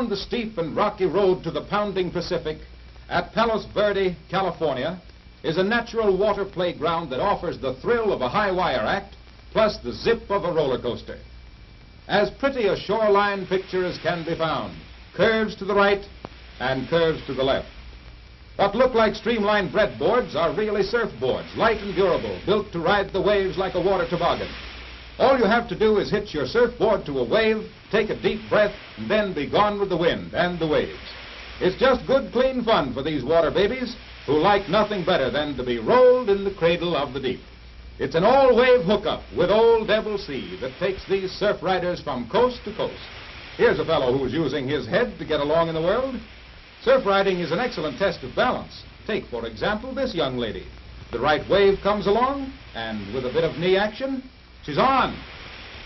down the steep and rocky road to the pounding Pacific at Palos Verde, California, is a natural water playground that offers the thrill of a high wire act plus the zip of a roller coaster. As pretty a shoreline picture as can be found, curves to the right and curves to the left. What look like streamlined breadboards are really surfboards, light and durable, built to ride the waves like a water toboggan. All you have to do is hitch your surfboard to a wave, take a deep breath, and then be gone with the wind and the waves. It's just good, clean fun for these water babies who like nothing better than to be rolled in the cradle of the deep. It's an all-wave hookup with old Devil Sea that takes these surf riders from coast to coast. Here's a fellow who's using his head to get along in the world. Surf riding is an excellent test of balance. Take, for example, this young lady. The right wave comes along, and with a bit of knee action, she's on.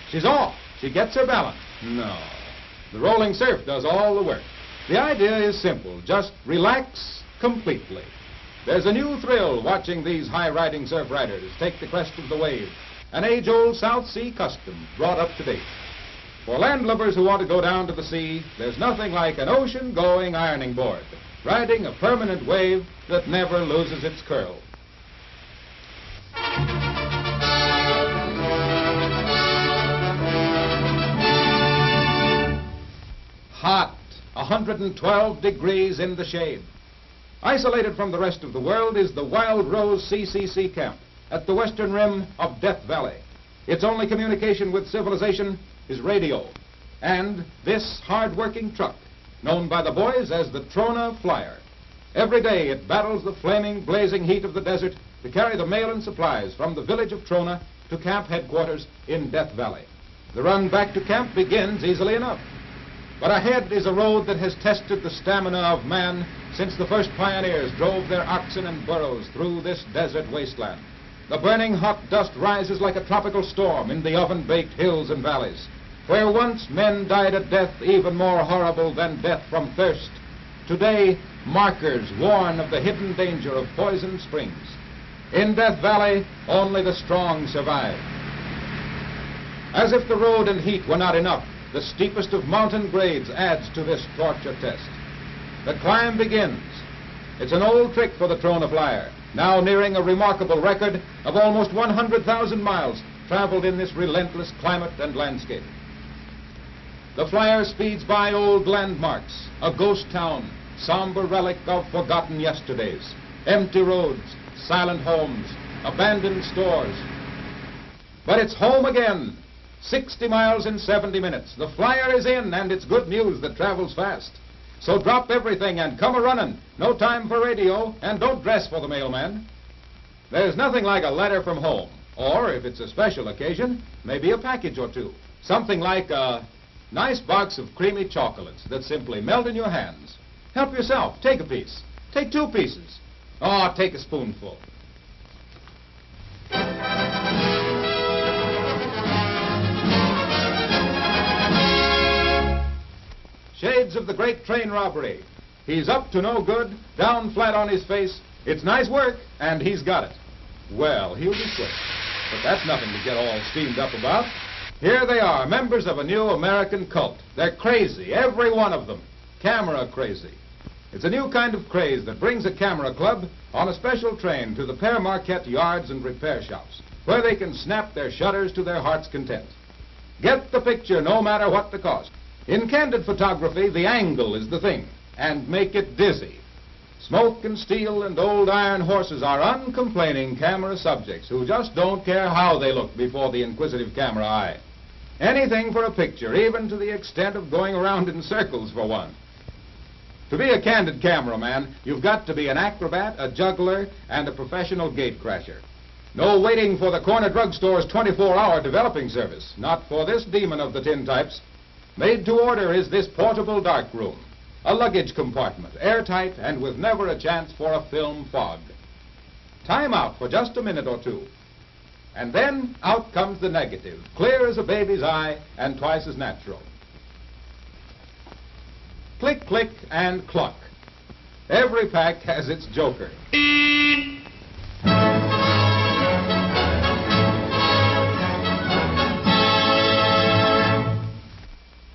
She's off. She gets her balance. No. The rolling surf does all the work. The idea is simple. Just relax completely. There's a new thrill watching these high-riding surf riders take the crest of the wave, an age-old South Sea custom brought up to date. For landlubbers who want to go down to the sea, there's nothing like an ocean-going ironing board, riding a permanent wave that never loses its curl. Hot, 112 degrees in the shade. Isolated from the rest of the world is the Wild Rose CCC camp at the western rim of Death Valley. Its only communication with civilization is radio, and this hard-working truck, known by the boys as the Trona Flyer. Every day it battles the flaming, blazing heat of the desert to carry the mail and supplies from the village of Trona to camp headquarters in Death Valley. The run back to camp begins easily enough. But ahead is a road that has tested the stamina of man since the first pioneers drove their oxen and burros through this desert wasteland. The burning hot dust rises like a tropical storm in the oven-baked hills and valleys, where once men died a death even more horrible than death from thirst. Today, markers warn of the hidden danger of poisoned springs. In Death Valley, only the strong survive. As if the road and heat were not enough, the steepest of mountain grades adds to this torture test. The climb begins. It's an old trick for the Trona Flyer, now nearing a remarkable record of almost 100,000 miles traveled in this relentless climate and landscape. The Flyer speeds by old landmarks, a ghost town, somber relic of forgotten yesterdays, empty roads, silent homes, abandoned stores. But it's home again. 60 miles in 70 minutes. The Flyer is in, and it's good news that travels fast. So drop everything and come a-running. No time for radio, and don't dress for the mailman. There's nothing like a letter from home, or, if it's a special occasion, maybe a package or two. Something like a nice box of creamy chocolates that simply melt in your hands. Help yourself. Take a piece. Take 2 pieces. Oh, take a spoonful. Shades of the great train robbery. He's up to no good, down flat on his face. It's nice work, and he's got it. Well, he'll be quick. But that's nothing to get all steamed up about. Here they are, members of a new American cult. They're crazy, every one of them. Camera crazy. It's a new kind of craze that brings a camera club on a special train to the Père Marquette yards and repair shops, where they can snap their shutters to their heart's content. Get the picture no matter what the cost. In candid photography, the angle is the thing, and make it dizzy. Smoke and steel and old iron horses are uncomplaining camera subjects who just don't care how they look before the inquisitive camera eye. Anything for a picture, even to the extent of going around in circles for one. To be a candid cameraman, you've got to be an acrobat, a juggler, and a professional gate crasher. No waiting for the corner drugstore's 24-hour developing service. Not for this demon of the tintypes. Made to order is this portable darkroom, a luggage compartment, airtight and with never a chance for a film fog. Time out for just a minute or two. And then out comes the negative, clear as a baby's eye and twice as natural. Click, click, and cluck. Every pack has its joker.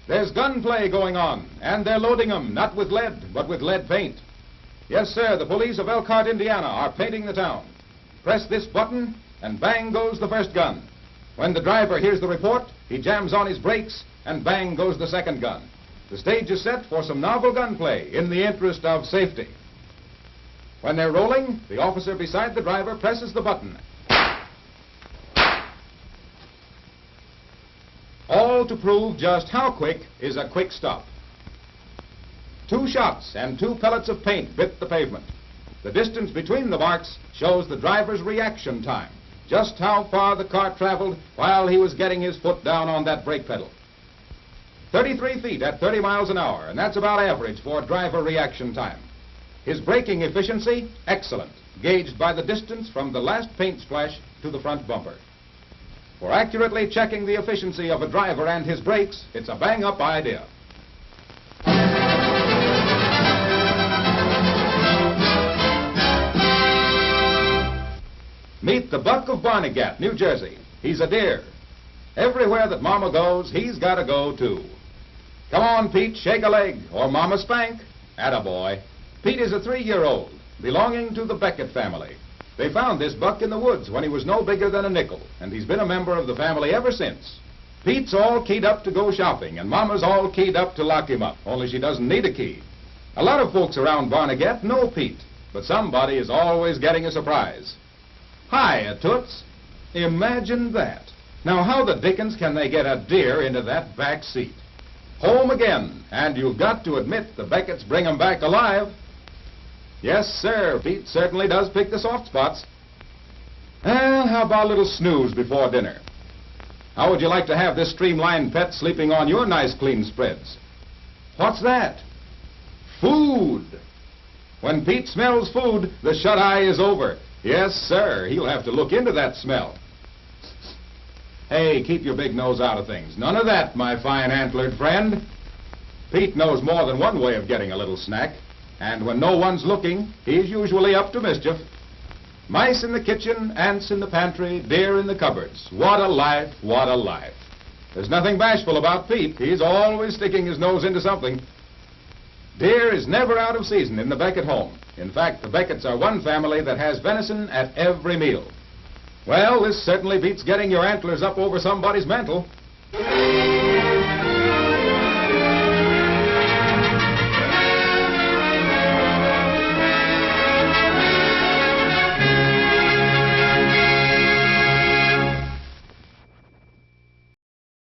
There's gun gunplay going on, and they're loading them, not with lead, but with lead paint. Yes, sir, the police of Elkhart, Indiana, are painting the town. Press this button, and bang goes the first gun. When the driver hears the report, he jams on his brakes, and bang goes the second gun. The stage is set for some novel gunplay in the interest of safety. When they're rolling, the officer beside the driver presses the button. All to prove just how quick is a quick stop. 2 shots and 2 pellets of paint bit the pavement. The distance between the marks shows the driver's reaction time, just how far the car traveled while he was getting his foot down on that brake pedal. 33 feet at 30 miles an hour, and that's about average for driver reaction time. His braking efficiency, excellent, gauged by the distance from the last paint splash to the front bumper. For accurately checking the efficiency of a driver and his brakes, it's a bang-up idea. Meet the Buck of Barnegat, New Jersey. He's a deer. Everywhere that Mama goes, he's got to go, too. Come on, Pete, shake a leg, or Mama spank. Attaboy. Pete is a 3-year-old, belonging to the Beckett family. They found this buck in the woods when he was no bigger than a nickel, and he's been a member of the family ever since. Pete's all keyed up to go shopping, and Mama's all keyed up to lock him up, only she doesn't need a key. A lot of folks around Barnegat know Pete, but somebody is always getting a surprise. Hiya, Toots. Imagine that. Now, how the dickens can they get a deer into that back seat? Home again, and you've got to admit the Becketts bring 'em back alive. Yes, sir, Pete certainly does pick the soft spots. Well, how about a little snooze before dinner? How would you like to have this streamlined pet sleeping on your nice clean spreads? What's that? Food. When Pete smells food, the shut-eye is over. Yes, sir, he'll have to look into that smell. Hey, keep your big nose out of things. None of that, my fine antlered friend. Pete knows more than one way of getting a little snack, and when no one's looking, he's usually up to mischief. Mice in the kitchen, ants in the pantry, deer in the cupboards. What a life, what a life. There's nothing bashful about Pete. He's always sticking his nose into something. Deer is never out of season in the Beckett home. In fact, the Becketts are one family that has venison at every meal. Well, this certainly beats getting your antlers up over somebody's mantle.